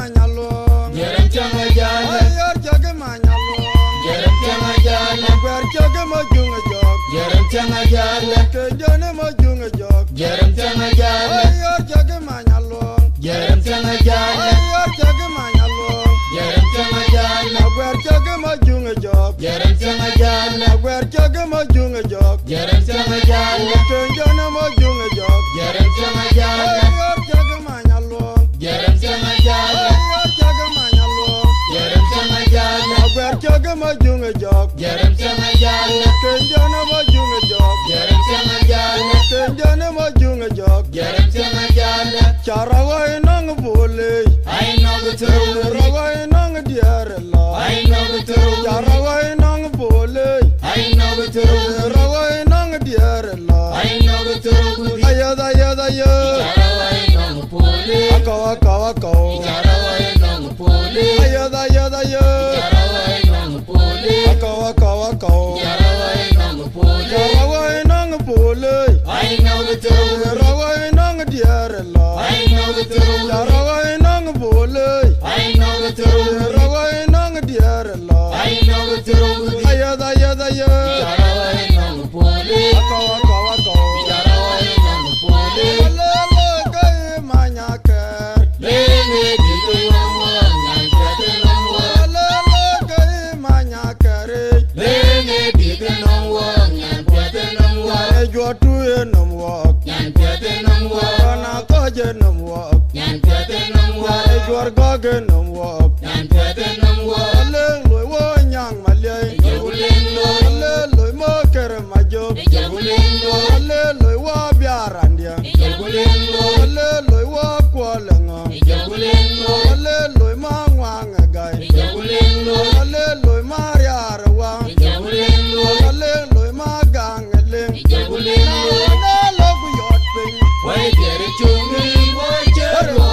manyalong. Jerem changa jala. Ayor jage manyalong. Jerem changa jala. Agwer jage majunga jog. Jerem changa jala. Kejane majunga jog. Jerem changa jala. Ayor jage manyalong. Jerem changa jala. Ayor jage manyalong. Jerem changa jala. Agwer jage majunga jog. Jerem changa jala. Agwer jage majunga jog. Jerem changa jala. Kejane majunga jog. Jerem changa jala. Ayor jage manyalong. Jerem changa jala. Ayor jage manyalong. Jerem changa jala. Agwer jage majunga jog. Jerem changa jala. Kejane majunga jog. Jerem changa jala. Kejane majunga jog. Jerem changa jala. Charawa inang bole. I know the truth. Charawa inang diarela. I know the truth. Charawa inang bole. I know the truth. Charawa inang diarela. I know the truth. Ayada ayada ya. Charawai nong pole. Akaw akaw akaw. Charawai nong pole. Ayada ayada ya. Charawai nong pole. Akaw akaw akaw. Charawai nong pole. Charawa inang bole. I know the truth. Charawa inang diarela. I know the truth. Charawa inang bole. I know the truth. Charawa inang diarela. I know the truth. Ayada ayada ya. Charawai nong pole. Akaw akaw akaw. Charawai nong pole. Lele kay manyaker. Lene ditu nongwa nyanjate nongwa. Lele kay manyaker. Lene ditu nongwa nyanjate nongwa. Ejotu enamwak. Nyanjate nongwa. Kana koje namwak. Nyanjate nongwa. Ejwar goge namwak. Nyanjate nongwa. Leng loy wo nyang malyay. Jagulengo. Le loy mo ker majok. Jagulengo. Le loy wo biarandia. Jagulengo. Le loy wo kwalenga. Jagulengo. Le loy ma ngwanga gai. Jagulengo. Le loy ma riarwa. Jagulengo. Le loy ma gangeleng. Jagulengo. Na logu yot ping. Why did it to me? Why did it to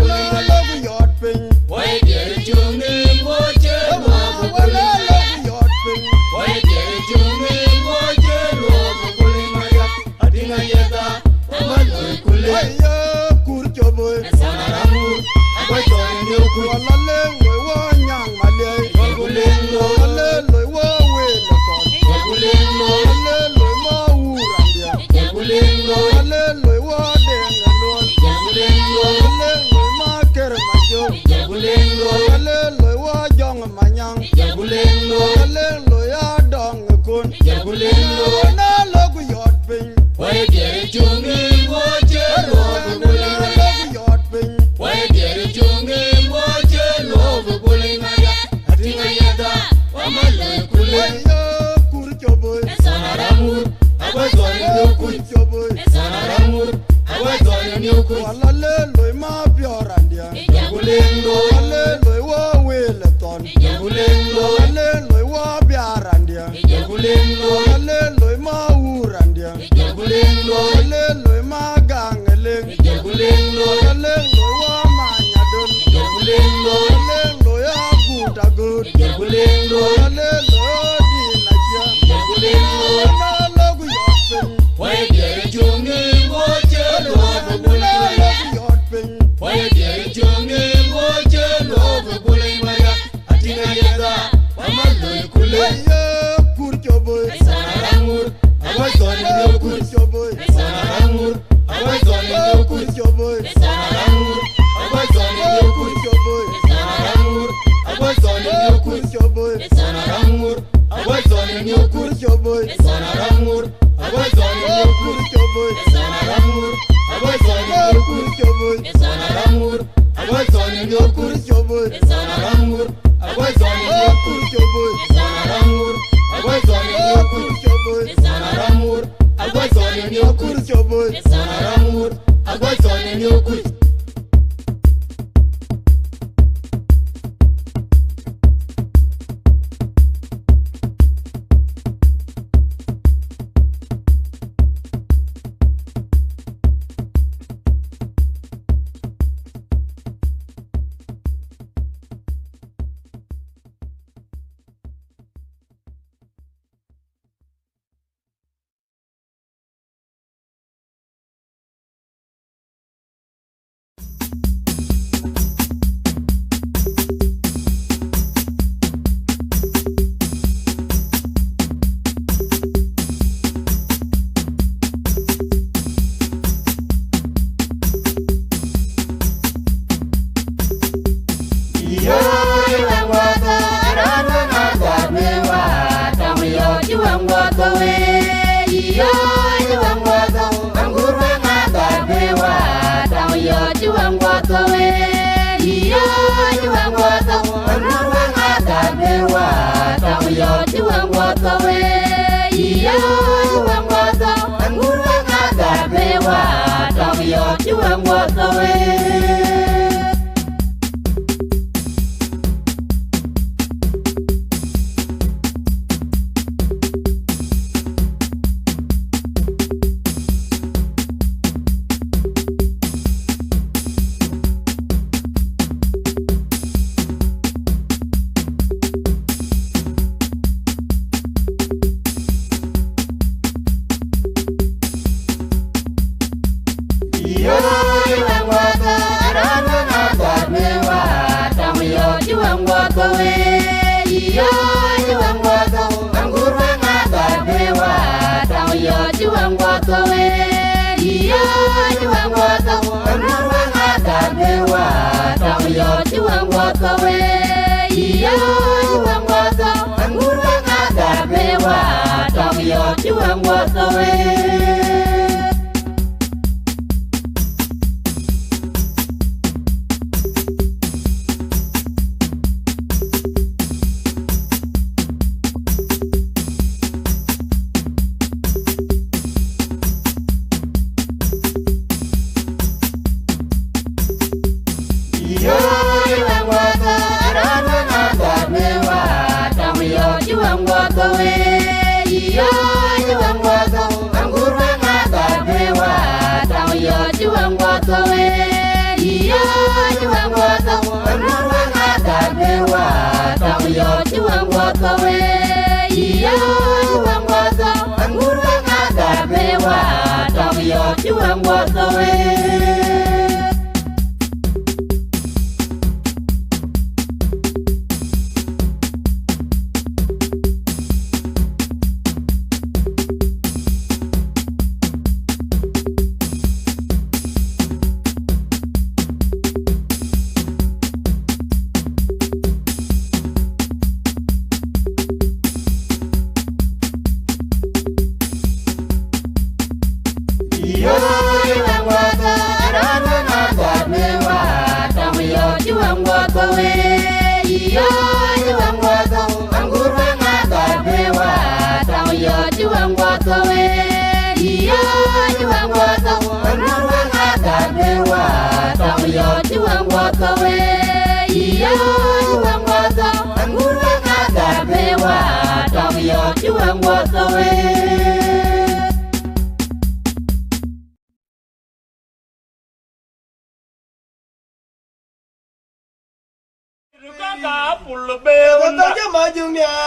Na logu yot ping. Why did it to me? Why did it Na logu yot ping. Why did it to me? Why did it Adinga yeda. Amal kule. Ayo kurchoboy. Sanaramu. Why did it to Wala leng loy wo nyang malyay. Jagulengo. Le loy wo wele kon. Jagulengo. Le loy ma urandia. Jagulengo. Le loy wo dengalon. Jagulengo. Le loy ma ker majok. Jagulengo. Le loy wo jong manyang. Jagulengo. Le loy adong kun. Jagulengo. Na logu yot ping. Why did it to me? Why did it Logu yot ping. Why did it to me? Why did it Adinga yeda. Amal kule. Ayo kurchoboy. Sanaramur. Abazwani nyukui. Kurchoboy. Sanaramur. Abazwani nyukui. Wala le loy ma biorandia. Jagulengo. Le loy wo wele ton. Jagulengo. Le loy wo biarandia. Jagulengo. Le loy ma urandia. Jagulengo. Le loy ma gangeleng. Jagulengo. Le loy wo manyadon. Jagulengo. Le loy agudagud. Jagulengo. Le loy dinachia. Jagulengo. Na logu yot ping. Why did it to me? Why did Na logu yot ping. Why did it to me? Why did Adinga yeda. Amal kule. Ayo kurchoboy. Sanaramur. Abazwani nyukui. Kurchoboy. Sanaramur. Abazwani nyukui. Kurchoboy. Sanaramur. Abazwani nyukui. Kurchoboy. Sanaramur. Abazwani nyukui. Kurchoboy. Sanaramur. Abazwani nyukui. Kurchoboy. Sanaramur. Abazwani nyukui. Kurchoboy. Sanaramur. Abazwani nyukui. Kurchoboy. Sanaramur. Abazwani nyukui. Kurchoboy. Sanaramur. Abazwani nyukui. Kurchoboy. Sanaramur. Abazwani nyukui. Kurchoboy. Sanaramur. Abazwani nyukui. Kurchoboy. Sanaramur. Abazwani nyukui. juangwawe iyo juangwato angurwa ngata bewa tau yo juangwawe iyo juangwato angurwa ngata bewa tau yo juangwawe iyo juangwato angurwa ngata bewa tau yo juangwawe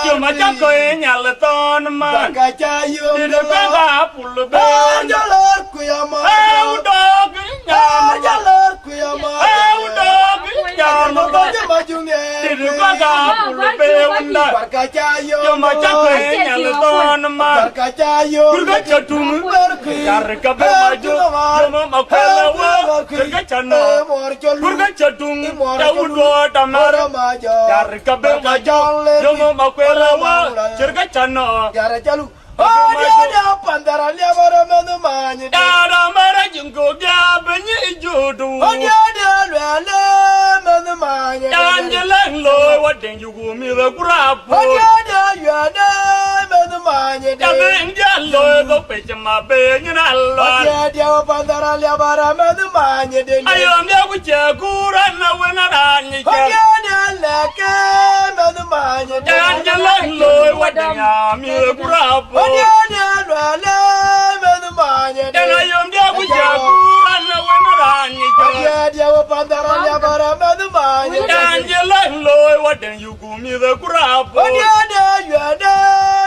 Cuma cakoy nyala ton man Kacayo Dirga pulu be Jalur kuyama Dog Jalur kuyama Dog Majungnya Dirga pulu be unda Kacayo Cuma cakoy nyala ton man Kacayo Kurga chatung Darga be maju Cuma makala wa Kurga chano Kurga chatung Jaudo tamar Darga be maju Cuma makala wa Kurga chano Yara jalu dia pandaran dia bara menumanya Dara mara jengko dia benyi jodoh dia lele menumanya Janjelang loy wadeng yugu mira kurapo dia yada menumanya Jabeng dia loy go pecema benyi nalor dia pandaran dia bara menumanya Ayom dia kucakuran na wenaranyi dia leke menumanya Janjelang loy wadeng mira kurapo dia lele menumanya Ayom dia kucakuran na wenaranyi dia pandaran dia bara menumanya Janjelang loy wadeng yugu mira kurapo dia yada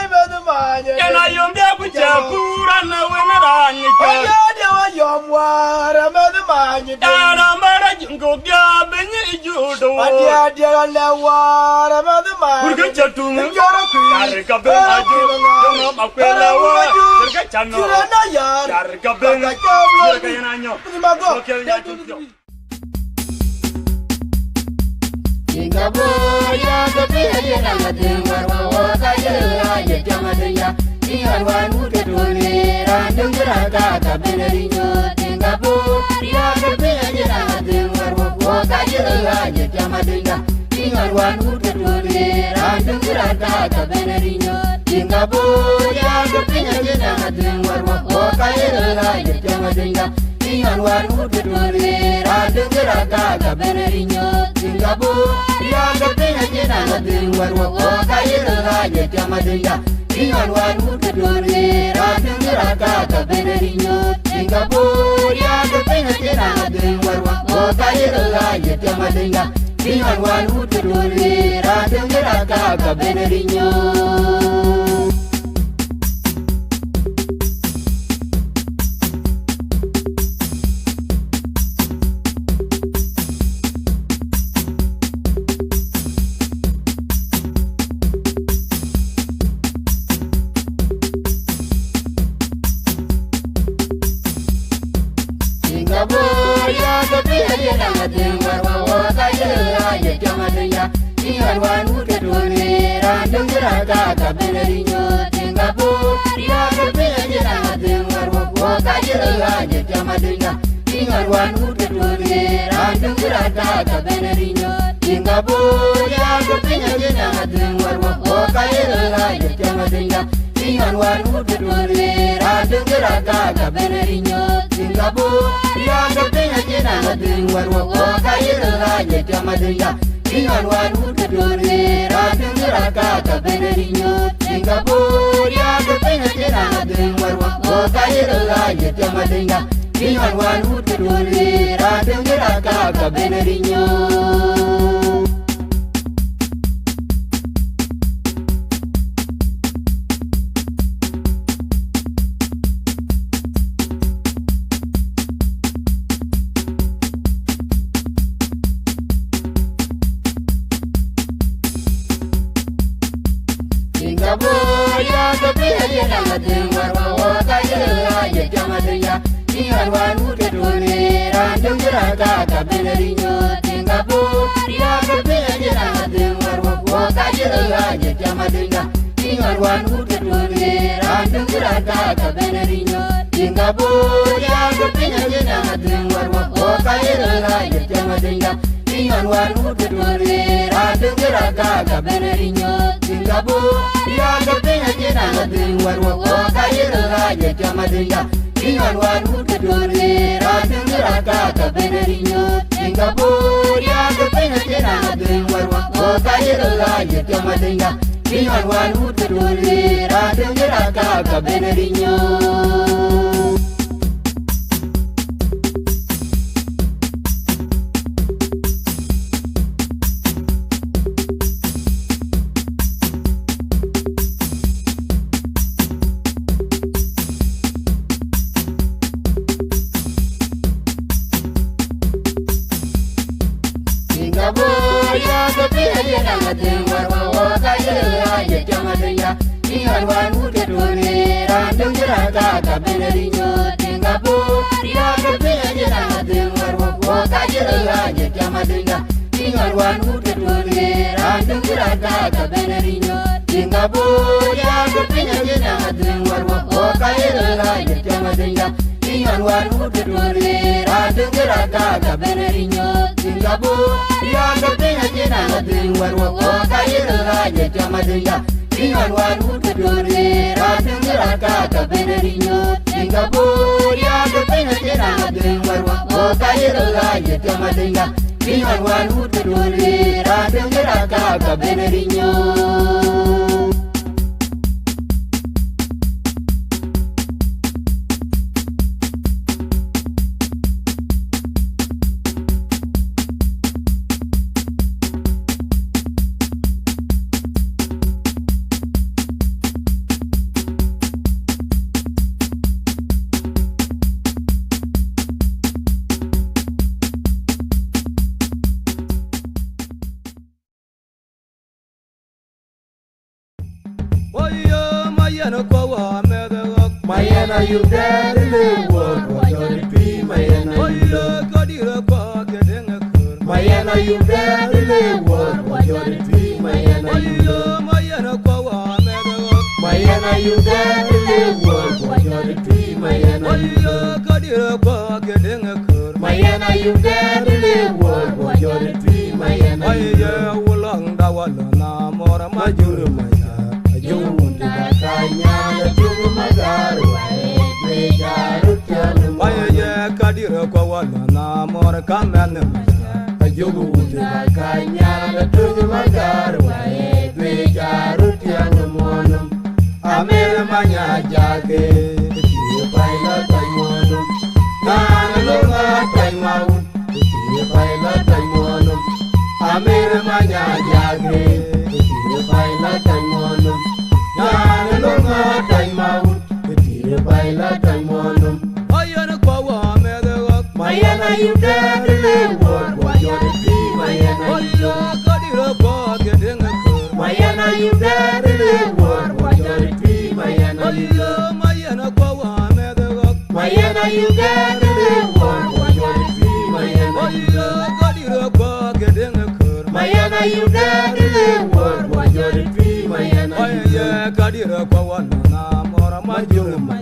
menumanya Ayom dia kucakuran na wenaranyi dia yom wara menumanya Dara mara jengko dia benyi jodoh dia lewara menumanya Kurga chatung Dar kabe maju Jono makwela wa Kurga chano yar Dar kabe Kurga yananyo Okel nya chukyo Ingabo ya gabi ya na gabi warwa wa kaya ya jama ya Ingan wan uke dole randung geraga kabenerinyo Singapura ya kerja jenang dengar woka jela jeka madinga Ingan wan uke dole randung geraga kabenerinyo Singapura ya kerja jenang dengar woka jela jeka madinga Ingan wan uke dole randung geraga kabenerinyo Singapura ya kerja jenang dengar woka jela jeka madinga Ingan wan uke dole randung geraga kabenerinyo Singapura ya kerja jenang dengar woka jela jeka madinga Ingan wan uke dole randung geraga kabenerinyo Ingan wan uke dole randung geraga kabenerinyo Singapura ya kerja jenang dengar woka jela jeka madinga Ingan wan uke dole randung geraga kabenerinyo Singapura ya kerja jenang dengar woka jela jeka madinga Ingan wan uke dole randung geraga kabenerinyo Singapura ya kerja jenang dengar woka jela jeka madinga Ingan wan uke dole randung geraga kabenerinyo Singapura ya kerja jenang dengar woka jela jeka madinga Ingan wan uke dole randung geraga kabenerinyo Singapura ya kerja jenang dengar woka jela jeka madinga Ingan wan uke dole randung geraga kabenerinyo Singapura ya kerja jenang dengar woka jela jeka madinga Ingan wan uke dole randung geraga kabenerinyo Singapura ya kerja jenang dengar woka jela jeka madinga Ingan wan uke dole randung geraga kabenerinyo Singapura ya kerja jenang dengar woka jela jeka madinga Ingan wan uke dole randung geraga kabenerinyo Singapura ya kerja jenang dengar woka jela jeka madinga Ingan wan uke dole randung geraga kabenerinyo Singapura ya kerja jenang dengar woka jela jeka madinga Ingan wan uke dole randung geraga kabenerinyo Singapura ya kerja jenang dengar woka jela jeka madinga Ingan wan uke dole randung geraga kabenerinyo Singapura ya kerja jenang dengar woka jela jeka madinga Ingan wan uke dole randung geraga kabenerinyo Singapura ya kerja jenang dengar woka jela jeka madinga Ingan wan uke dole randung geraga kabenerinyo Singapura ya kerja jenang dengar woka jela jeka madinga Ingan wan uke dole randung geraga kabenerinyo Mayana you dead in the world, what your tree, Mayana you Mayana you dead in the world, what your tree, Mayana you Mayana you get the world for your tree, Mayana you Kadira kwa gedenge kur Mayana you get the world for your tree, Mayana Aye ulang dawala na mora majuru maya Yung kanya na yung magaru ay mejaru tiang Aye kadira kwa wala na mora kamene maya Yung kanya na yung magaru ay mejaru tiang monum Amere manya jage Tiye paila tay monum Nana longa tay maun Tiye paila tay monum Amere manya jage Tiye paila tay monum Nana longa tay maun Tiye paila tay monum Ayana kwa wa medewak Mayana you dead live world What you're the tree Mayana you Kadira kwa gedenge kur Mayana you dead live world What you're the tree Mayana you Mayana kwa wa medewak Mayana you dead live world What you're the tree Mayana you Kadira kwa gedenge kur Mayana you dead live world What you're the tree Mayana you Aye kadira kwa wala na mora majuru maya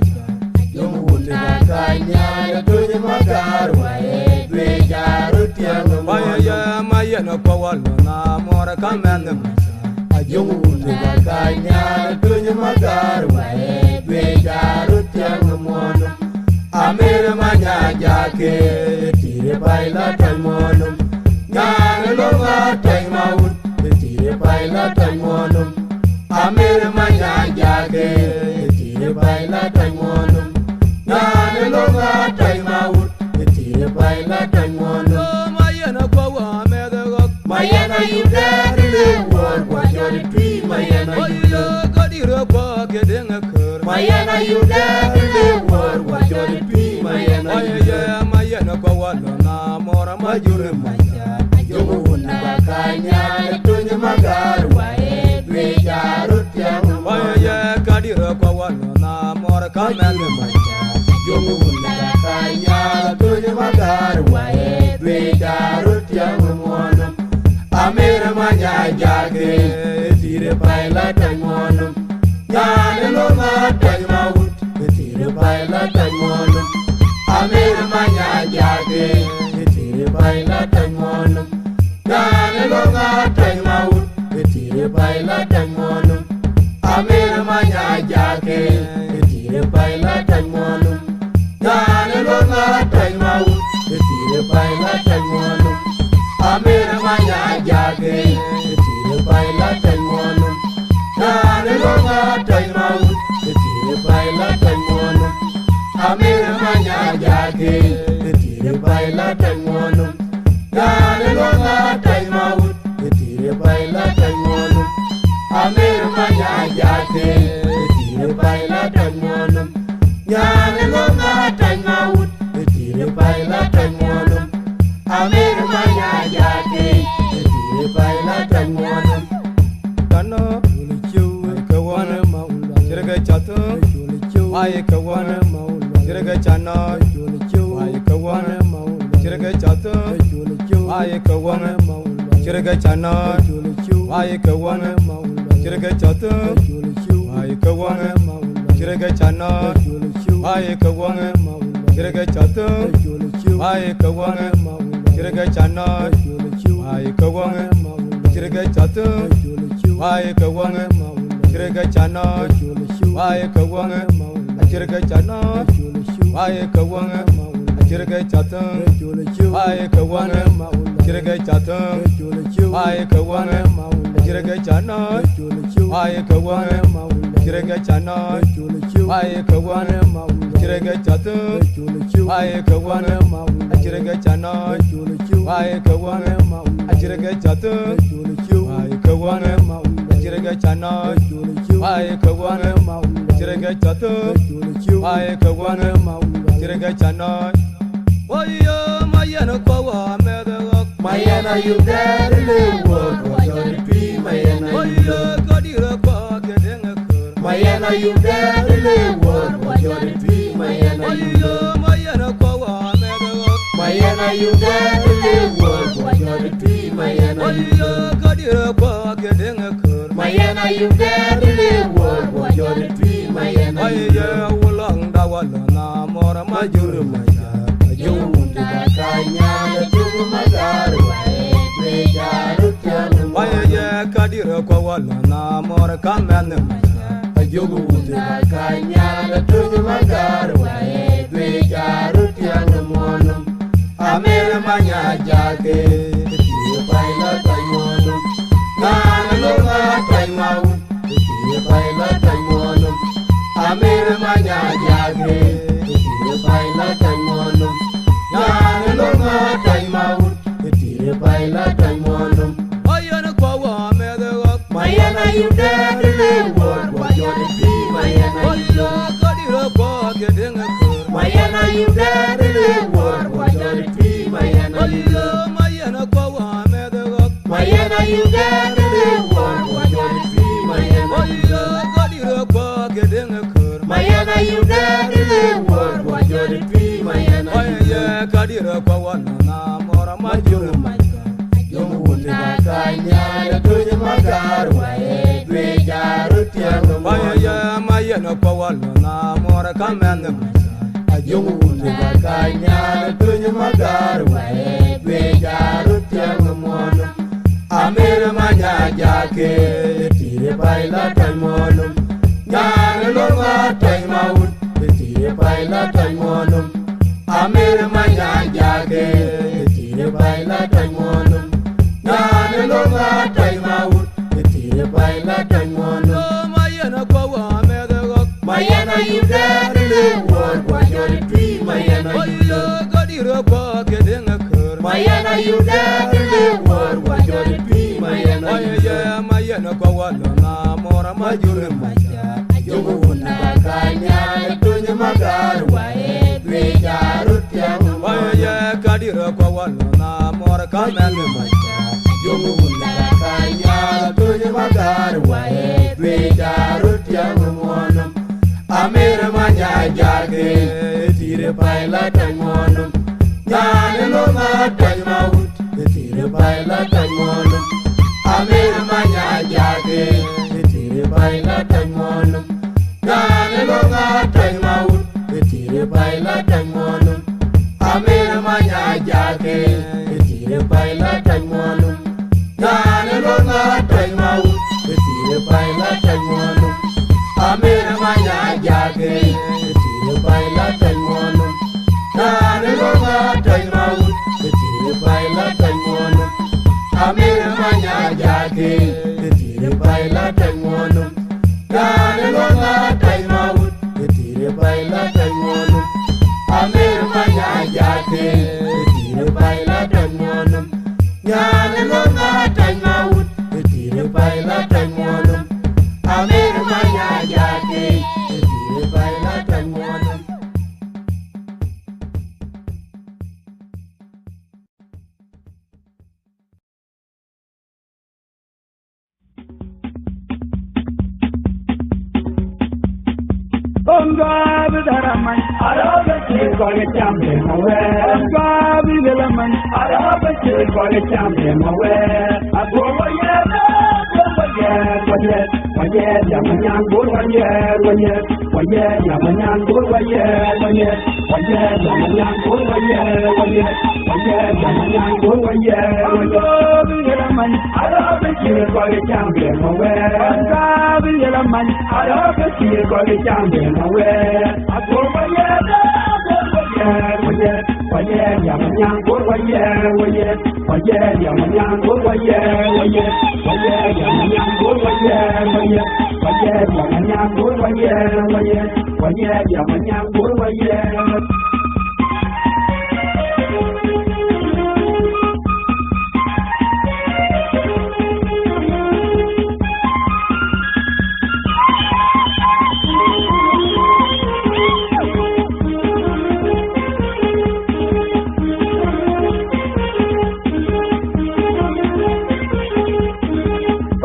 Yung unta kanya tunye magaru ay dwejaru tiang Aye mayana kwa wala na mora kamene maya Yung unta kanya tunye magaru ay dwejaru tiang mono Amere manya jake tire baila tay mono Nyane longa tay maun tire baila tay mono Amere manya jake tire baila tay mono Nane longa tay maun tire baila tay mono Mayana kwa wa medewak Mayana you dead live world what you're the tree Mayana you Aye kadira kwa gedenge kur Mayana you dead live world what you're the tree Mayana you Aye mayana kwa wala na mora majuru maya Yung unta kanya tunye magaru ay dwejaru tiang Aye kadira kwa wala na mora kamene maya Yung unta kanya tunye magaru ay dwejaru tiang mono Amere manya jage tire baila tay mono Nyane longa tay maun tire baila tay mono Amere manya jage tire baila tay mono Nyane longa tay maun tire baila tay mono Amere manya jage tire baila tay mono Nyane longa tay maun tire baila tay mono Amere manya jage tire baila tay mono Nane longa tay maun tire baila tay mono Amere manya jage tire baila tay mono Nane longa tay maun tire baila tay mono Amere manya jage tire baila tay mono Nane longa tay maun tire baila tay mono Amere manya jage tire baila tay mono Kana ulichu kawana maula Jirga chata Aye kawana maula Jirga chana Aye kawana maula Jirga chata Aye kawana maula Jirga chana Aye kawana maula Jirga chata Aye kawana maula Jirga chana Aye kawana maula Jirga chata Aye kawana maula Jirga chana Aye kawana maula Jirga chata Aye kawana maula Jirga chana Aye kawana maula Jirga chana Aye kawana maula Jirga chata Aye kawana maula Jirga chata Aye kawana maula Jirga chana Aye kawana maula Jirga chana Aye kawana maula Jirga chata Aye kawana maula Jirga chana Aye kawana maula Jirga chata Aye kawana maula Jirga chana Aye kawana maula Jirga chata Aye kawana maula Jirga chana Oyo mayana kwa wa medewak Mayana you dead live world what you're the tree Mayana you Oyo kadira kwa gedenge kur Mayana you dead live world what you're the tree Mayana you Oyo mayana kwa wa medewak Mayana you dead live world what you're the tree Mayana you Oyo kadira kwa gedenge kur Mayana you get the world, what you're the tree, Mayana. Maya Wulang Dawalana, Mora Majuru Maya. You won't Kanya, the Tumagar, Maya Kadira Kawalana, Mora Kamana Maya. You won't Kanya, the Tumagar, Amera Maya Jake, the pilot I want them. Nana Lola time out, the pilot I want them. Amera Maya Jake, the pilot I want them. Nana Lola time out, the pilot I want them. Mayana Kawa, Meda, Mayana, you dare to live, what you're the tree, Mayana, you Kadira Kwa getting a curve. Mayana, you dare to live, what you're the tree, Mayana, you Mayana Kawa, Meda, Mayana, you dare to live, what you're the tree, Mayana, Kadira Kwa getting a curve. Mayana, you dare to live, what you're the tree, Mayana, Maya Kadira Kawana, Mora Majuru Maya. Kanya, the Tumagar, Maya Mayana Kawana, Mora Kamana Maya. you won't Kanya, the Tumagar, Amera Maya Jake, the pilot I want them. Yana Longa time out, the pilot I want them. Amera Maya Jake, the pilot I want them. Yana Longa time out, the pilot I want them. Mayana Kawa, Meda, Mayana, you dare to live, what you're the tree, Mayana, you Kadira Kwa getting a curve. Mayana, you dare to live, what you're the tree, Mayana, you Mayana Kawana, Mora Majuru Maya. you won't Kanya, the Tumagar, Maya Kadira Kawana, Mora Kamana Maya. you won't Kanya, the Tumagar, Amera Maya Jake, the pilot I want them. Yana Longa time out, the pilot I want them. Amera Maya Jake, the pilot I want them. Yana Longa time out, the pilot I want them. Amera Maya Jake, the pilot I want them. Yana Longa time out, the pilot I want them. Amera Maya Jake, the pilot I want them. Yana Longa time out, the pilot I want them. Amera Maya Jake, the pilot I want them. Yana Longa time out, the pilot I want them. Amera Maya Jake, the pilot I want them. Yana Longa time out, the pilot I want them. Amera Maya Jake, the pilot I want them. Ongabi daraman, arabe chir kole chambe mawe. Ongabi daraman, arabe chir kole chambe mawe. Agoba yeda, waye, yamanyan bol waye, yamanyan bol waye, yamanyan bol waye, yamanyan bol waye. Ongabi daraman, arabe chir kole chambe mawe. Ongabi daraman, arabe chir kole chambe mawe. Agoba yeda, waye, yamanyan bol waye, yamanyan bol waye, yamanyan bol waye, yamanyan bol waye, yamanyan bol waye.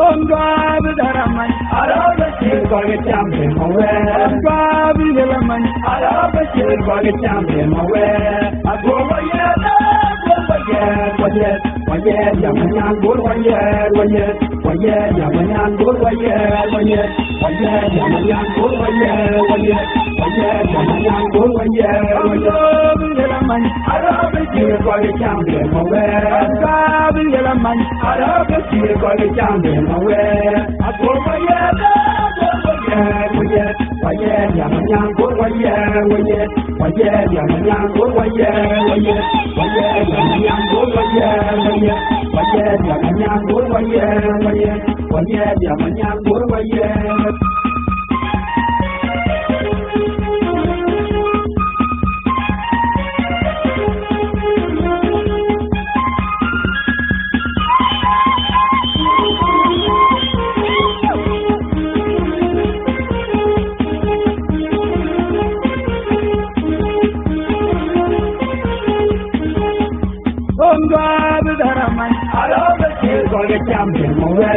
Ongabi daraman, arabe chir kole chambe mawe. Ongabi daraman, arabe chir kole chambe mawe. Agoba yeda, waye yamanyan gol waye yamanyan gol waye yamanyan gol waye yamanyan gol waye yelaman arabe kire kwale chambe mawe kabi yelaman arabe kire kwale chambe mawe akoma yeda waye yamanyan gol waye yamanyan gol waye yamanyan gol waye yamanyan gol waye yamanyan gol waye champion mawe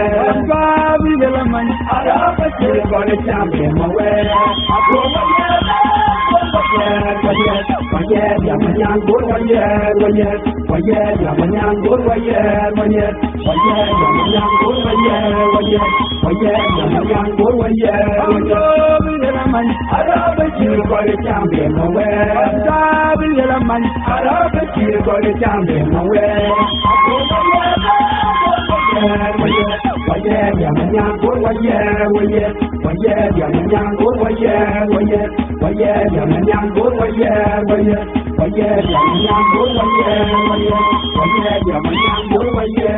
babi yelaman arabe kire kwale champion mawe akoma yeda waye yamanyan gol waye yamanyan gol waye yamanyan gol waye yamanyan gol waye babi yelaman arabe kire kwale champion mawe babi yelaman arabe kire kwale champion mawe akoma yeda waye yamanyan gol waye yamanyan gol waye yamanyan gol waye yamanyan gol waye yamanyan gol waye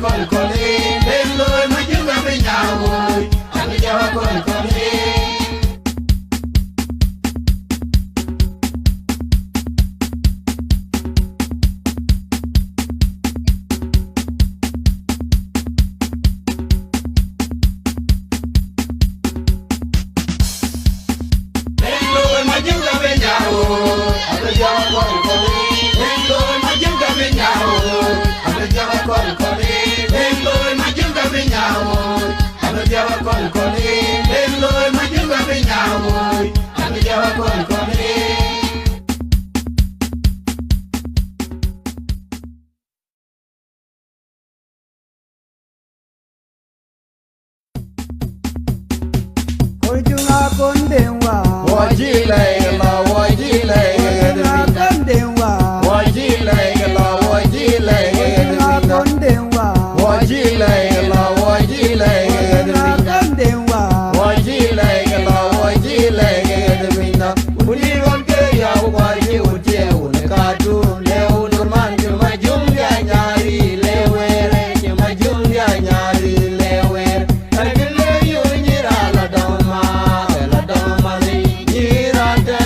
kol kole lelo majunga benyawo ami jawa kol kole Randa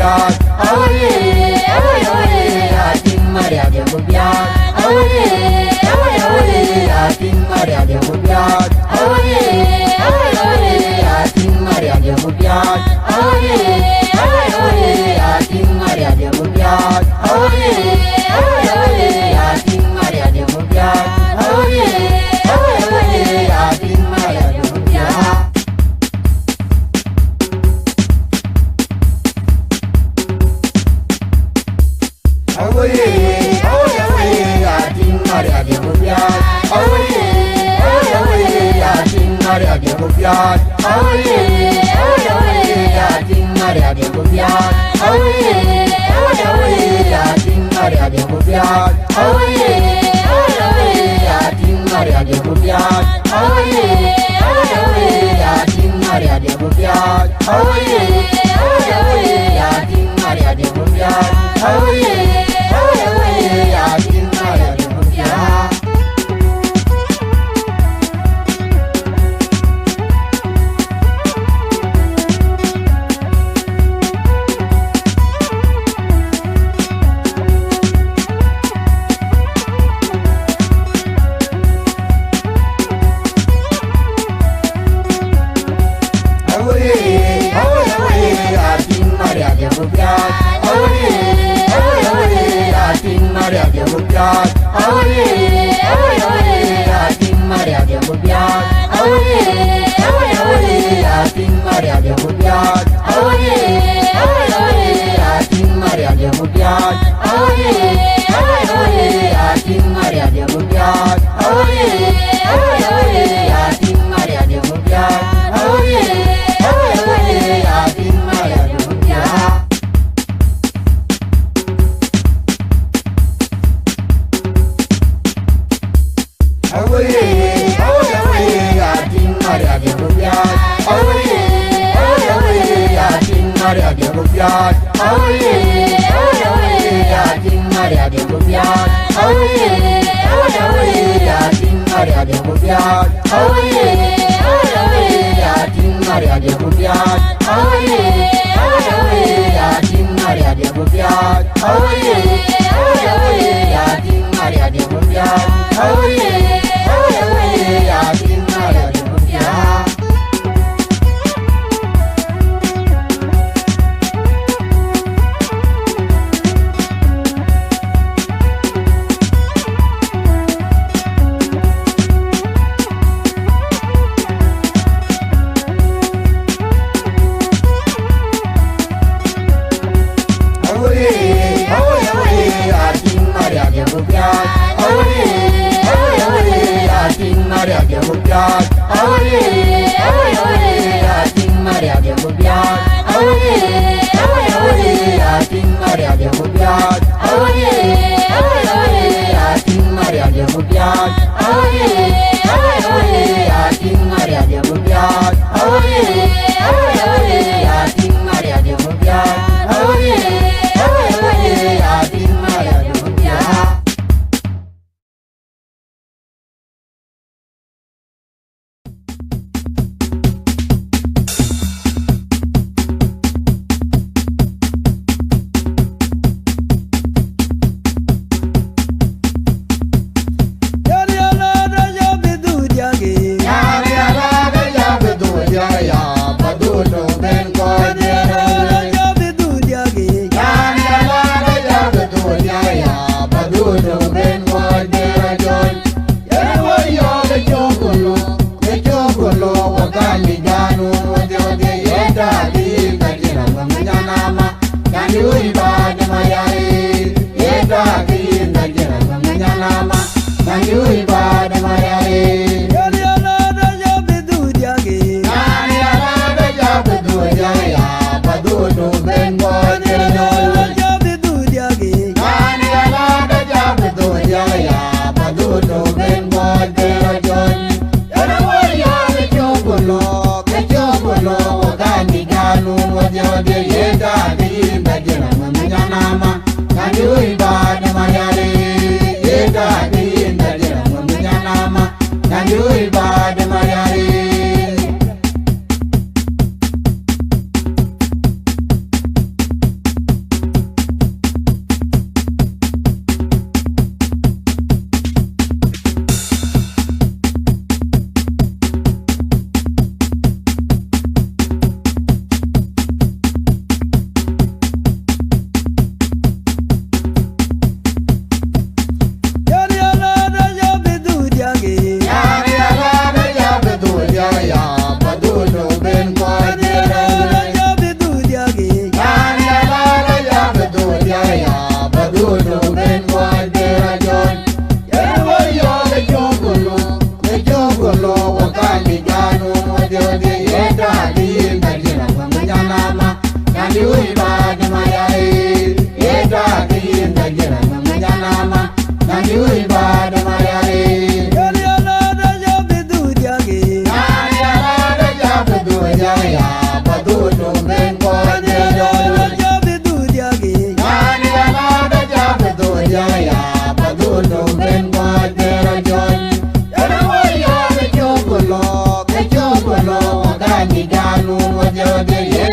biat awale awale ating maria de biat awale awale ating maria de biat awale awale ating maria de biat awale awale ating maria de biat awale awale ating maria de biat awale awale ating maria de biat awale awale ating maria de biat awale awale ating maria de biat awale awale ating maria de biat awale awale ating maria de biat awale awale ating maria de biat awale awale ating maria de biat awale awale ating maria de biat awale awale ating maria de biat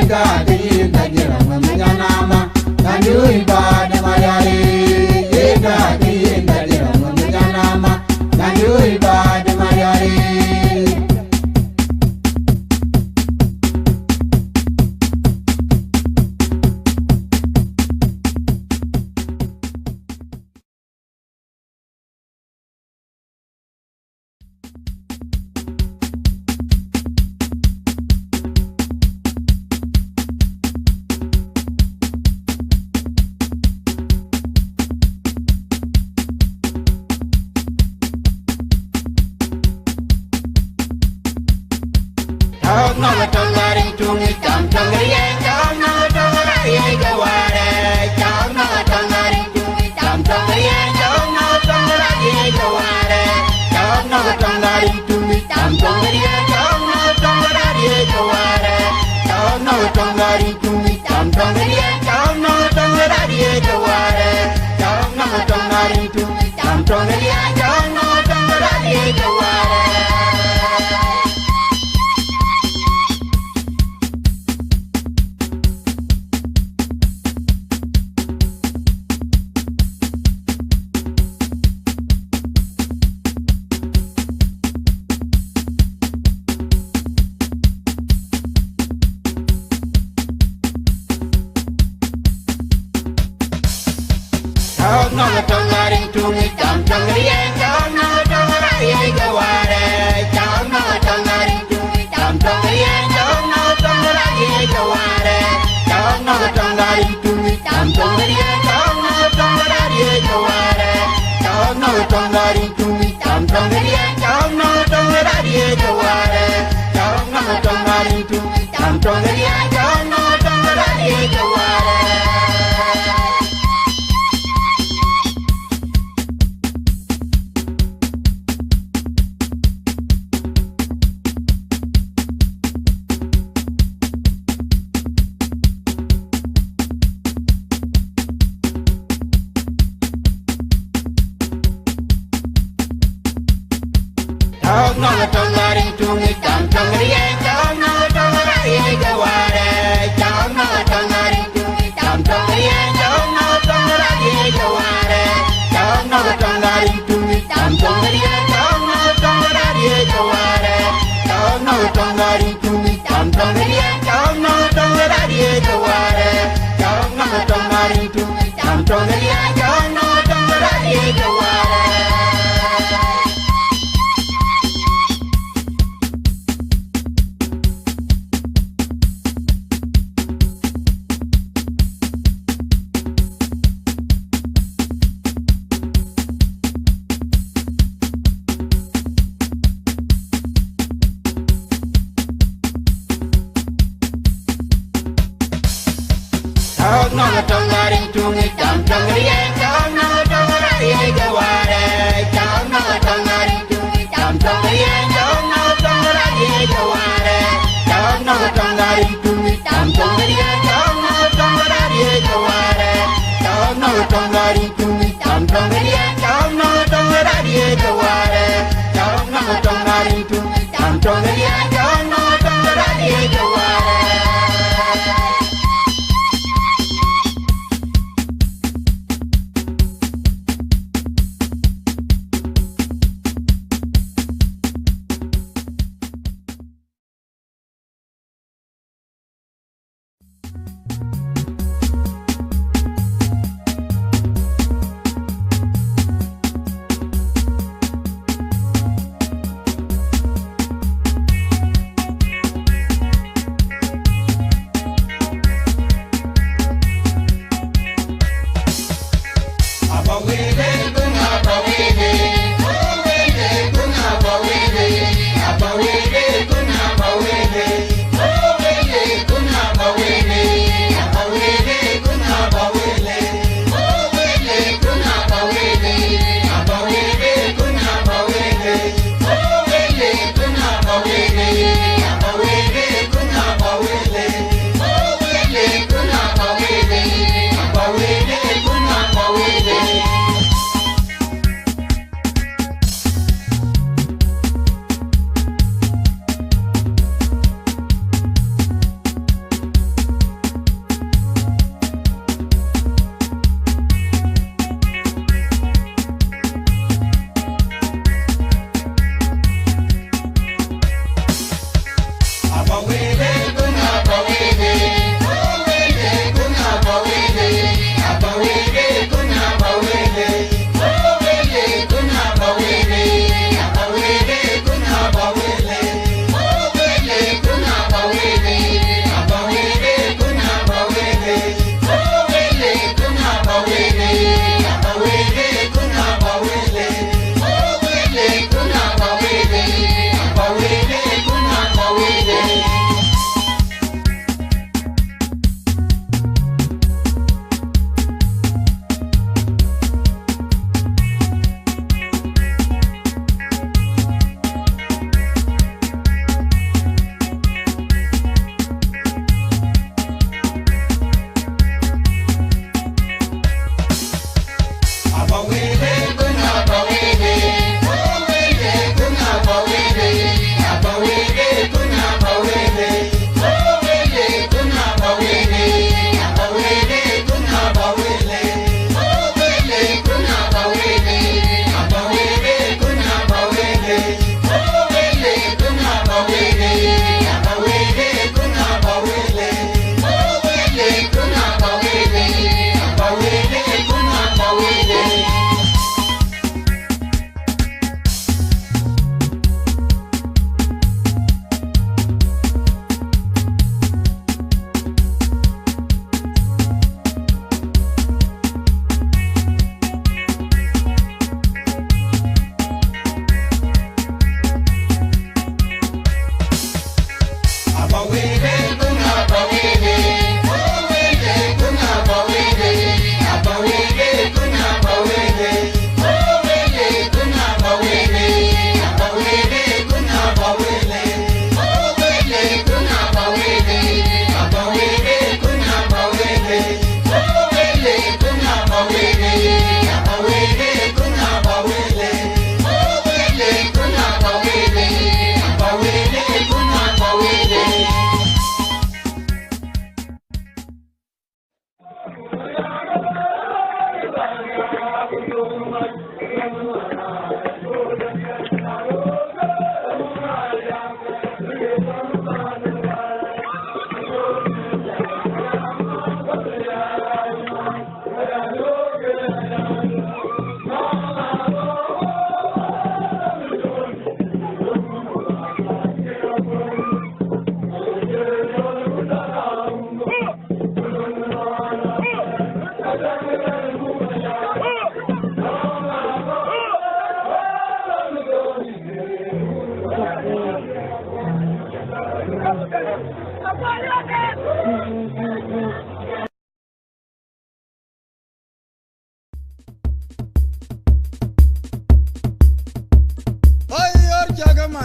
ga de ga jira manya nama nanyu iba de mayare ga de ga jira manya nama nanyu iba de mayare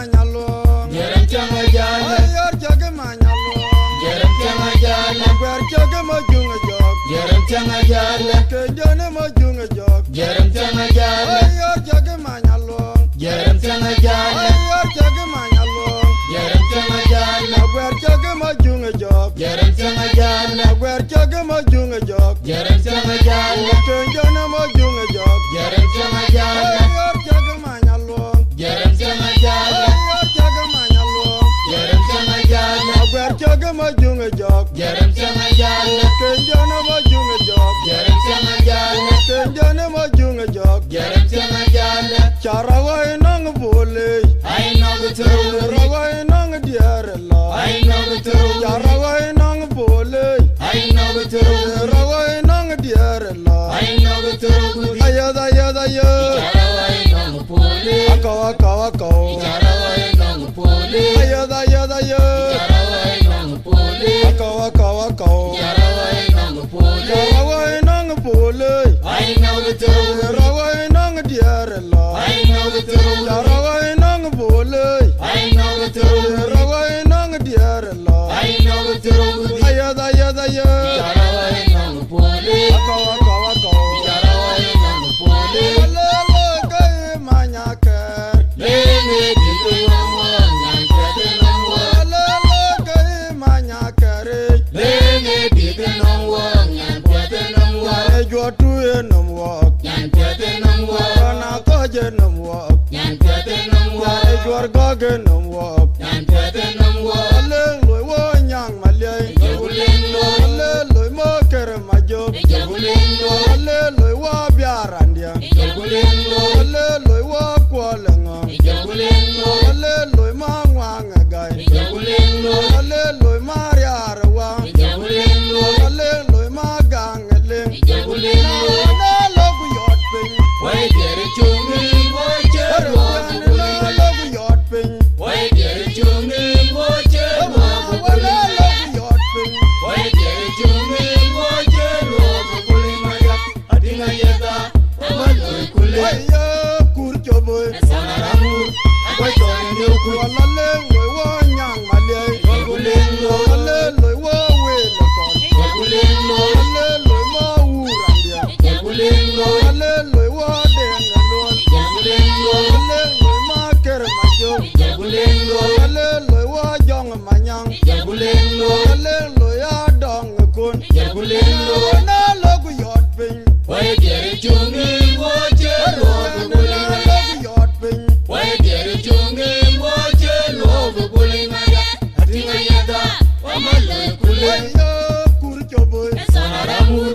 manyalo Jerem changa jala Ayor chage manyalo Jerem changa jala Gwer chage majunga jog Jerem changa jala Kenjane majunga jog Jerem changa jala Ayor chage manyalo Jerem changa jala Ayor chage manyalo Jerem changa jala Gwer chage majunga jog Jerem changa jala Gwer chage majunga jog Jerem changa jala Kenjane majunga jog Jerem changa jala Ayor chage manyalo Jerem changa jala Ayor chage manyalo Jerem changa jala Gwer chage majunga jog Jerem changa jala Kenjane majunga jog Jerem changa jala Kenjane majunga jog Jerem changa jala Charawa inang bole I know the truth Rawa inang diarela I know the truth Charawa inang bole I know the truth Rawa inang diarela I know the truth Ayada ayada ya Jarawai nong pole Akaw akaw akaw Jarawai nong pole Ayada ayada ya Jarawai nong pole Akaw akaw akaw Jarawai nong pole Charawa inang bole I know the truth Rawa inang diarela I know the truth Charawa inang bole I know the truth Rawa inang diarela I know the truth Ayada ayada ya Jarawai nong pole Akaw akaw akaw Jarawai nong pole Lele kay manyaker Lene ditu namo Nyankete namo Lele kay manyaker Lene ditu namo Nyankete namo Ejo tuye namwak Nyankete namo Kana koje namwak Nyankete namo Ejo argage namwak Nyankete namo Aleng loy wo nyang malyay Jagulengo Aleng loy mo kere majob Jagulengo Aleng loy wo biarandia Jagulengo Aleng loy wo kwolenga Jagulengo Aleng loy ma ngwanga gay Jagulengo Aleng loy ma riarawa Jagulengo Aleng loy ma gangeleng Jagulengo Na logu yot ping Wai dere chungi Wache Arwan Wabu na logu yot ping Wai dere chungi Wache Wabu Wala logu yot ping Wai dere chungi Wache Wabu Kulimaya Adinga yeda Wabu Kulimaya Aya kur choboy Sanaramur Wai chori nyuku Wala leng loy wo nyang malyay Jagulengo Wala loy wo wele kon Jagulengo Wala loy mo urandia Jagulengo Wala loy wo dengalon Jagulengo Wala loy ma kere majob Jagulengo Wala loy wo jong manyang Jagulengo Wala loy adong kun Jagulengo Na logu yot ping Wai dere chungi Wache Wabu Kulimaya Logu yot ping Wai dere chungi Wache Wabu Kulimaya Adinga yeda Wamaloi Kulimaya Aya kur choboy Sanaramur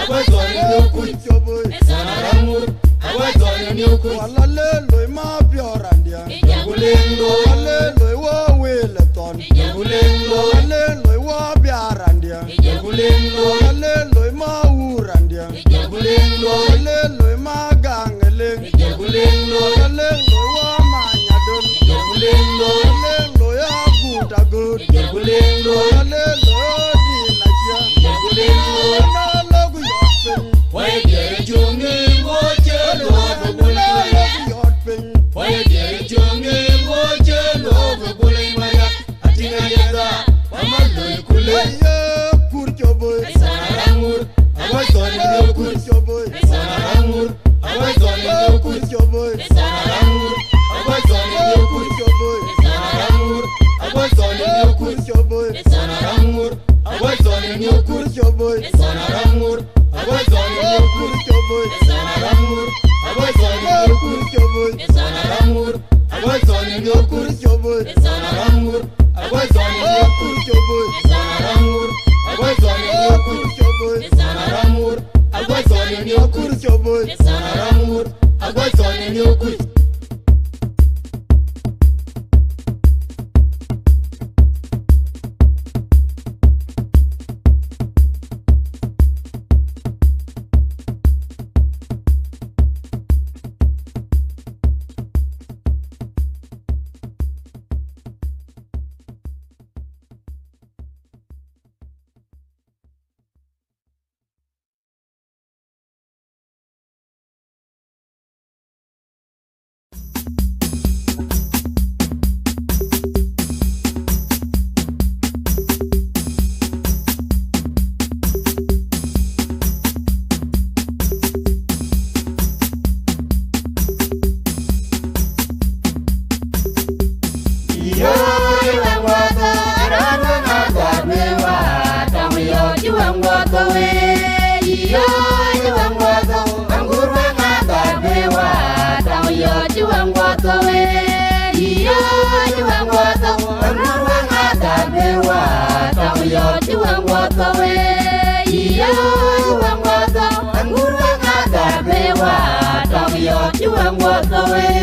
Wai chori nyuku Kur choboy Sanaramur Wai chori nyuku Wala le loy ma biorandia Jagulengo Wala loy wo wele ton Jagulengo Wala loy wo biarandia Jagulengo Wala loy ma urandia Jagulengo Wala loy ma gangeleng Jagulengo Wala loy wo manyadon Jagulengo Wala loy agud Jagulengo Wala loy dinachia Jagulengo Na logu yot ping Wai dere chungi Wache Wabu Na Kulimaya logu yot ping Wai dere chungi Wache Wabu Kulimaya Adinga yeda Wamaloi Kulimaya Aya kur choboy Sanaramur Wai chori nyuku Kur choboy Sanaramur Wai chori nyuku Kur choboy Sanaramur Wai chori nyuku Kur choboy Sanaramur Wai chori nyuku Kur choboy Sanaramur Wai chori nyuku Kur choboy Sanaramur Wai chori nyuku Kur choboy Sanaramur Wai chori nyuku Kur choboy Sanaramur Wai chori nyuku Kur choboy Sanaramur Wai chori nyuku Kur choboy Sanaramur Wai chori nyuku Kur choboy Sanaramur Wai chori nyuku Kur choboy Sanaramur Wai chori nyuku walk away.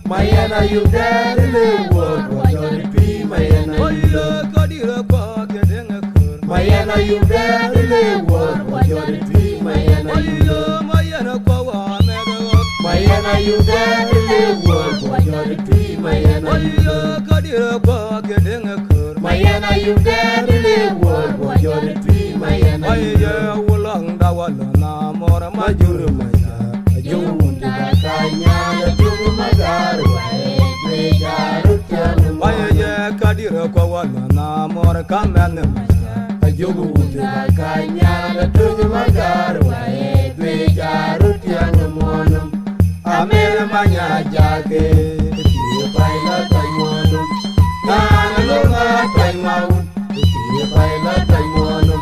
Mayana, you dead in the world, what you're the tree, Mayana, Mayana, you dead in the world, what you're the tree, Mayana, Mayana, you dead in the world, what you're the tree, Mayana, Mayana, you dead in the world, what you're the tree, Mayana, Mayana, kadira kwa wala na mora kamene Ajogu ute bakanya da tunyu magaru wae dwe jaru tiang monum Amere manya jake Tiye paila tay monum Nana longa tay maun Tiye paila tay monum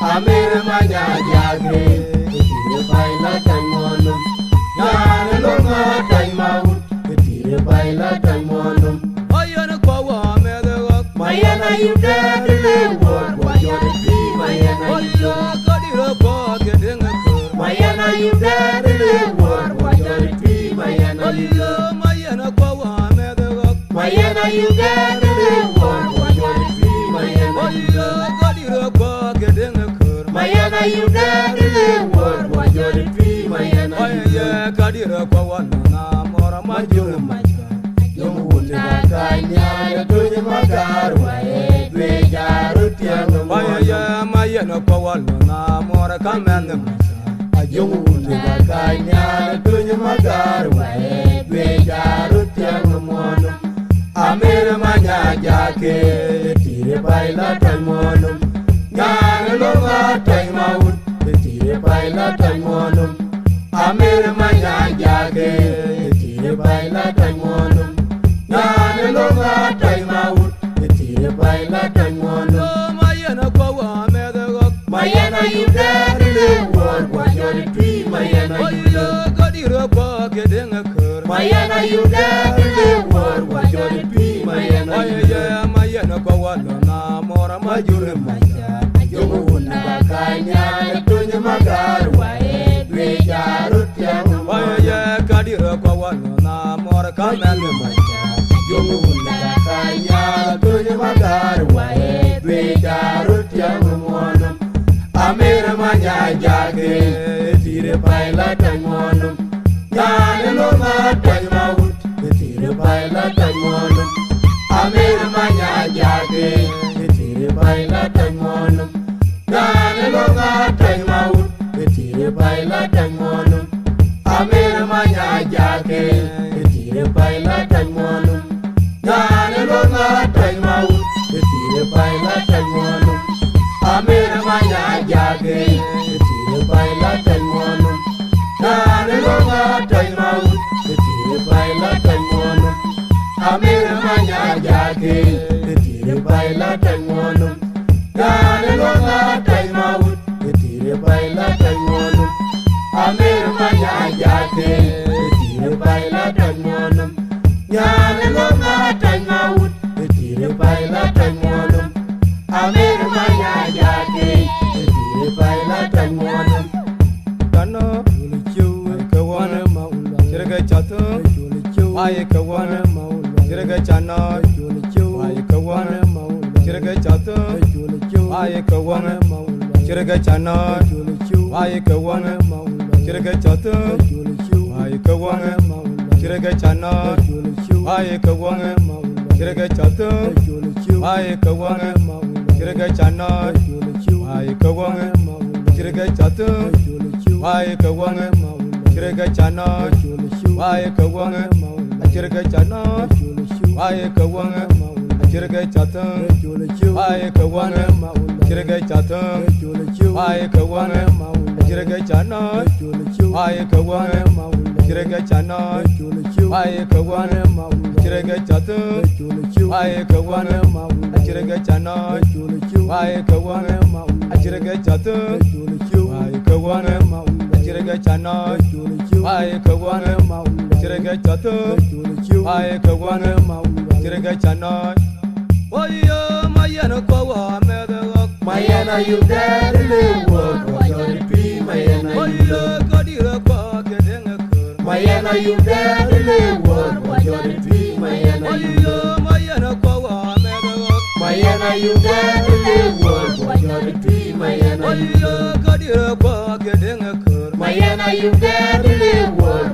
Amere manya jake Tiye paila tay monum Nana longa tay maun Tiye paila tay monum Ayana kwa wa medego Mayana yude dile Wajore pi mayana yude kadira kwa gedinga kur Mayana yude dile Wajore pi mayana yude Mayana kwa wa medego Mayana yude dile Wajore pi mayana yude kadira kwa gedinga kur Mayana yude dile Wajore pi mayana yude kadira kwa wala na mora majuru Yomu wunde bakanya da tunye magaru wae dwe jaru tiang monum Mayana kwa wala na mora kamene Yomu wunde bakanya da tunye magaru wae dwe jaru tiang monum Amere manya jake tire baila tay monum Nyane longa tay maun tire baila tay monum Amere manya jake tire baila tay monum Nyane longa tay maun tire baila tay monum Mayana kwa wa medego Mayana yude dile wajore twi mayana yude kadira kwa gedinga kur Mayana yude dile wajore twi mayana yude Mayana kwa wala na mora majuru Yomu wunde bakanya tunye magaru wae dwe jaru tiang monum kadira kwa wala na mora kamene Yomu wunde bakanya tunye magaru wae dwe jaru tiang monum Amere manya jage tire baila tay monum Nyane longa tay maut tire baila tay monum Amere manya jage tire baila tay monum Nyane longa tay maut tire baila tay monum Amere manya jage tire baila tay monum Nyane longa tay maut tire baila tay monum Amere manya jage tire baila tay monum Nyane longa tay maut tire baila tay monum Amere manya jage tire baila tay monum Nyane longa tay maut tire baila tay monum Amere manya jage tire baila tay monum Nyane longa tay maut tire baila tay monum Amere manya jage tire baila tay monum Tano kawana maula Chirga chato Waye kawana maula Chirga chana Waye kawana maula Chirga chato Waye kawana maula Chirga chana Waye kawana maula Chirga chato Waye kawana maula Chirga chana Waye kawana maula Chirga chato Waye kawana maula Chirga chana Waye kawana maula Chirga chato Waye kawana maula Chirga chana Waye kawana maula Chirga chana Waye kawana maula Chirga chata Waye kawana maula Chirga chata Waye kawana maula Chirga chana Waye kawana maula Chirga chana Waye kawana maula Chirga chata Waye kawana maula Chirga chana Waye kawana maula Chirga chata Waye kawana maula Chirga chana Waye kawana maula Chirga chata Waye kawana maula Chirga chana Oyo mayana kwa wa medego Mayana yude dile wajore twi mayana yude Oyo kadira kwa gedinga kur Mayana yude dile wajore twi mayana yude Oyo mayana kwa wa medego Mayana yude dile wajore twi mayana yude Oyo kadira kwa gedinga kur Mayana yude dile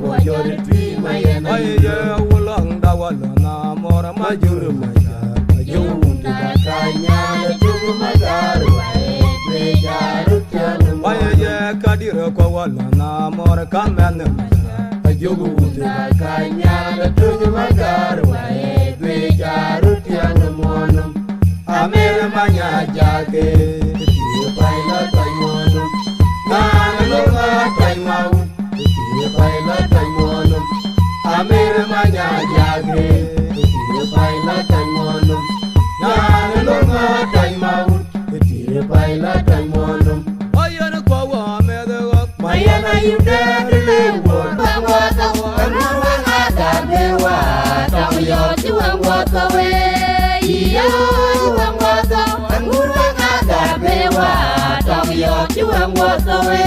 wajore twi mayana yude Oyo wulang da wala na mora majuru Yomu wunde bakanya da tunye magaru wae dwe jaru tiang monum kadira kwa wala na mora kamene Yomu wunde bakanya da tunye magaru wae dwe jaru tiang monum pere manya jagre tire paila taimonum nyane longa taimau tire paila taimonum Mayana kwa wa medego mayana yude lewo bangwata amuranga dabewa tawiyo tiwangwata we iyo tiwangwata amuranga dabewa tawiyo tiwangwata we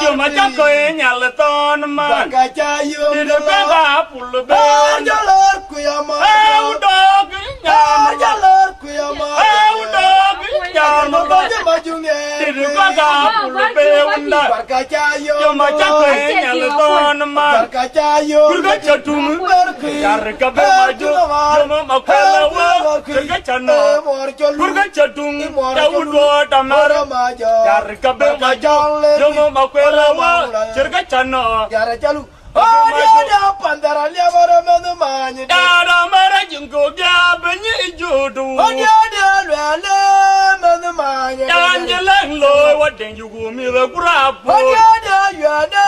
Cuma cakoy nyala ton man Kacayo Tidak kata puluh ben jalur kuyama udah kenyang jalur kuyama udah kenyang majunya Tidak kata puluh ben Kacayo Cuma cakoy nyala ton man Kacayo Kurga jadung Yar kabe maju Cuma makalawa Kurga cano Kurga jadung Jauh dua damar Yar kabe maju Cuma makalawa Kurga cano Yara jalu Oh dia ada pantaran dia baru menemani Ada marah jengkok dia benyi jodoh Oh dia ada luale menemani Jangan jalan lo wadeng juga mila kurapu Oh dia ada luale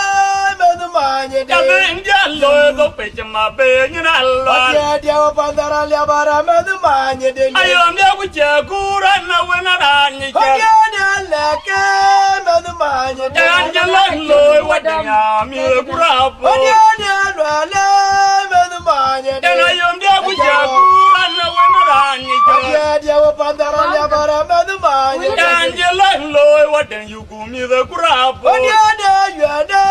menemani Jangan jalan lo kau pecah benyi Oh nalon dia pantaran dia baru menemani Ayo dia kucakuran nawenarannya Oh dia ada leke menemani Jangan jalan lo wadeng mila kurapu Oh dia ada luale menemani Jangan ayo dia kucakuran nawenarannya Oh dia pantaran dia baru menemani Jangan jalan lo wadeng juga mila kurapu Oh dia ada luale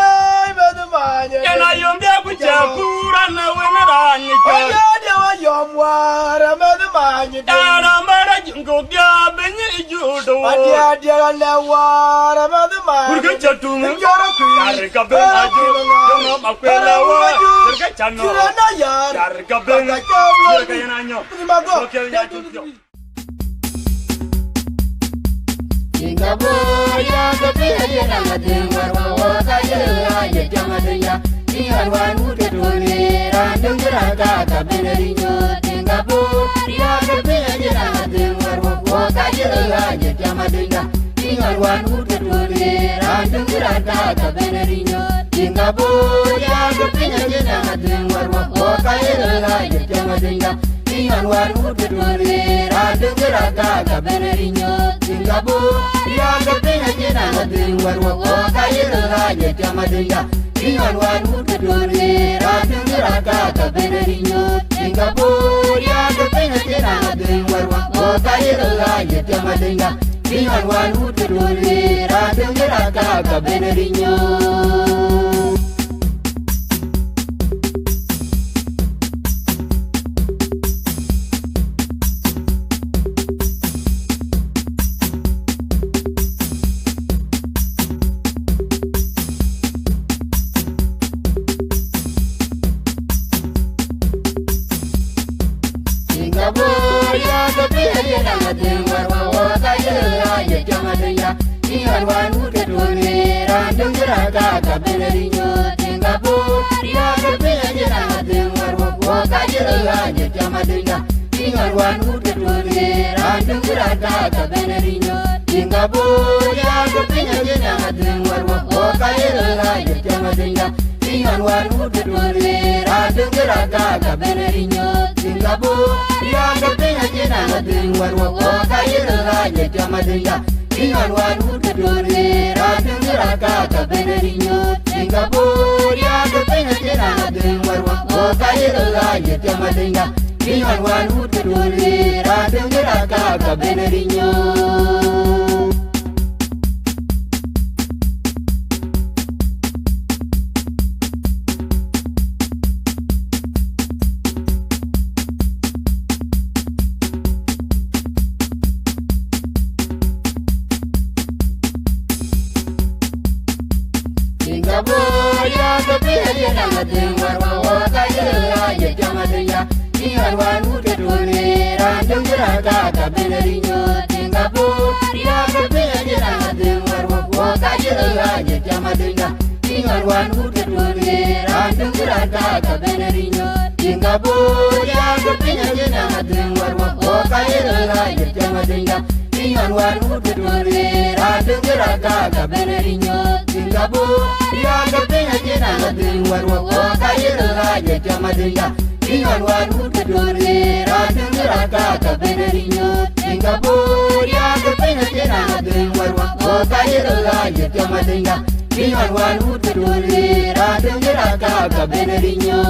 menemani Jangan ayo dia kucakuran nawenarannya Oh dia yom wara menemani Ada marah jengkok dia benyi jodoh Oh dia lewara menemani Kurga jadung Yara Yar kabe maju Jangan makalawa Kurga cano Kirana yar Yar kabe Yar kaya nanyo Wakilnya juga Singapore ya kabe ajena ngadengwar wawa kaya ya jamadenya Ingarwan muda dole randeng geraka kabe nerinyo Singapore ya kabe ajena ngadengwar wawa kaya ya jamadenya Ingarwan muda dole randeng geraka kabe nerinyo Singapore ya kabe ajena ngadengwar wawa kaya ya jamadenya Ingarwan muda dole randeng geraka kabe nerinyo Singapore ya kabe ajena ngadengwar wawa kaya ya jamadenya Ingarwan muda dole randeng geraka kabe nerinyo Singapore ya kabe ajena ngadengwar wawa kaya ya jamadenya Ingarwan muda dole randeng geraka kabe nerinyo dengwar wa waka yela ye jamadenya ni arwanu ke dole randungra ka kabenerinyo Singapore ya gabenya jena dengwar wa waka yela ye jamadenya ni arwanu ke dole randungra ka kabenerinyo Singapore ya gabenya jena dengwar wa waka yela ye jamadenya ni arwanu ke dole randungra ka kabenerinyo Singapore ya gabenya jena dengwar wa waka yela ye jamadenya ni arwanu ke dole randungra ka kabenerinyo Singapore ya gabenya jena dengwar wa waka yela ye jamadenya ni arwanu ke dole randungra ka kabenerinyo Singapore ya gabenya jena dengwar wa waka yela ye jamadenya ni arwanu ke dole randungra ka kabenerinyo Singapore ya gabenya jena dengwar wa waka yela ye jamadenya ni arwanu ke dole randungra ka kabenerinyo Singapore ya gabenya jena dengwar wa waka yela ye jamadenya ni arwanu ke dole randungra ka kabenerinyo Singapore ya gabenya jena dengwar wa waka yela ye jamadenya ni arwanu ke dole randungra ka kabenerinyo Singapore ya gabenya jena dengwar wa waka yela ye jamadenya ni arwanu ke dole randungra ka kabenerinyo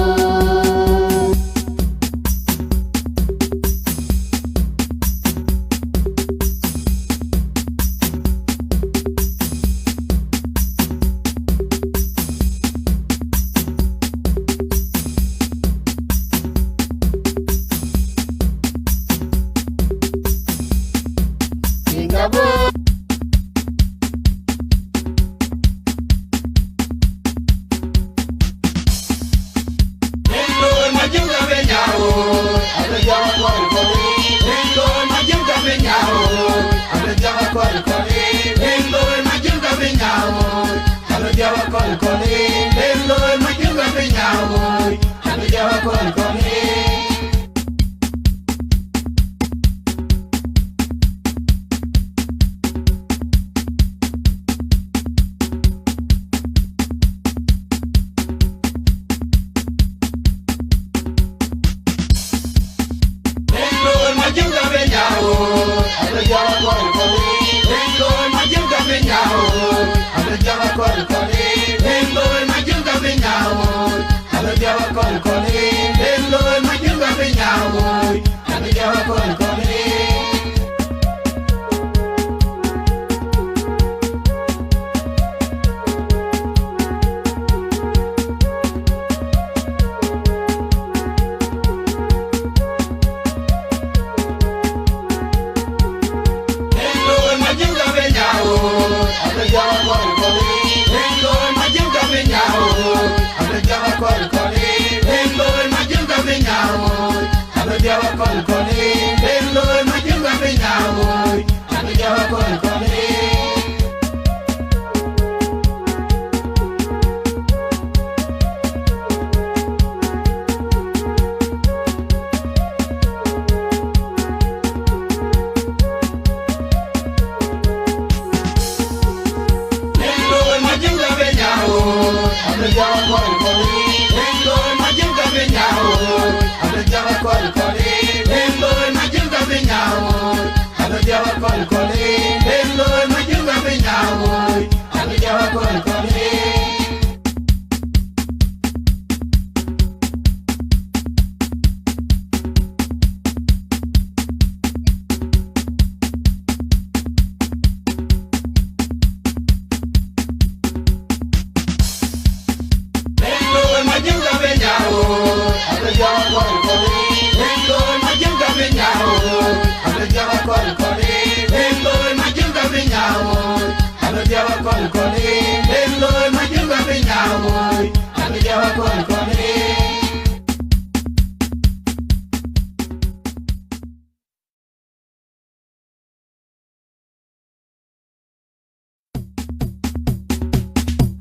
Singapore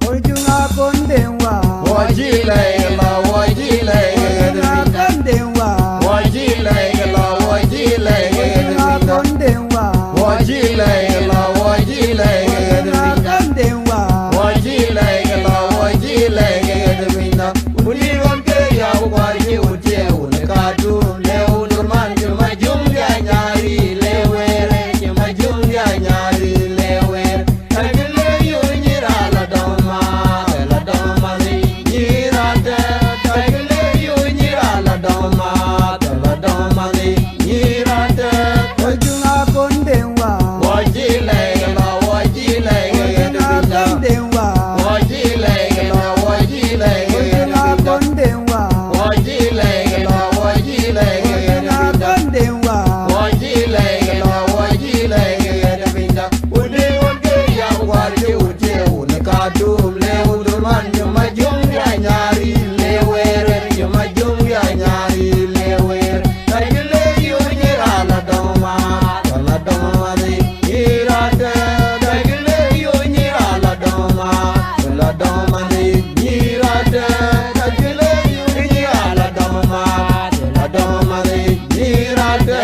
Ojunga kondenwa wajile la wajile kondenwa wajile la wajile kondenwa wajile la wajile kondenwa wajile la wajile uliron ke ya waji utie unekatu leo durman majunga nyari lewere majunga nyari lewere tagile yunyira la doma ni nyira tagile yunyira la doma ni nyira Ojunga kondenwa wajile la wajile kondenwa wajile la wajile kondenwa wajile la wajile kondenwa wajile la wajile uliwonge ya wali uje unekadum leo durman majunga nyari lewere majunga nyari lewere tagile yunyira la doma ni irate tagile yunyira la doma ni irate tagile yunyira la doma ni irate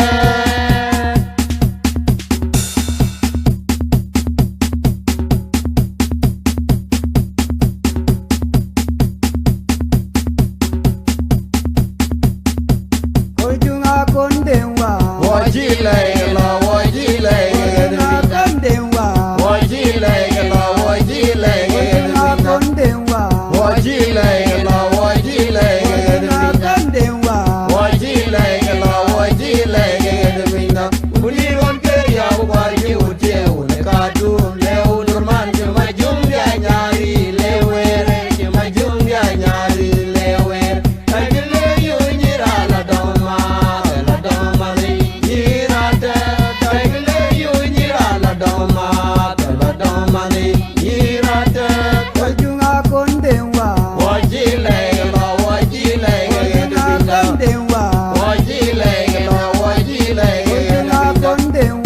Ojunga kondenwa wajile la wajile kondenwa wajile la wajile kondenwa wajile la wajile kondenwa wajile la wajile uliron ke ya waji utie unekatu leo durman majunga nyari lewere majunga nyari lewere tagile yunyira la doma ni nyirate tagile yunyira la doma ni nyirate Ojunga kondenwa wajile la wajile kondenwa wajile la wajile kondenwa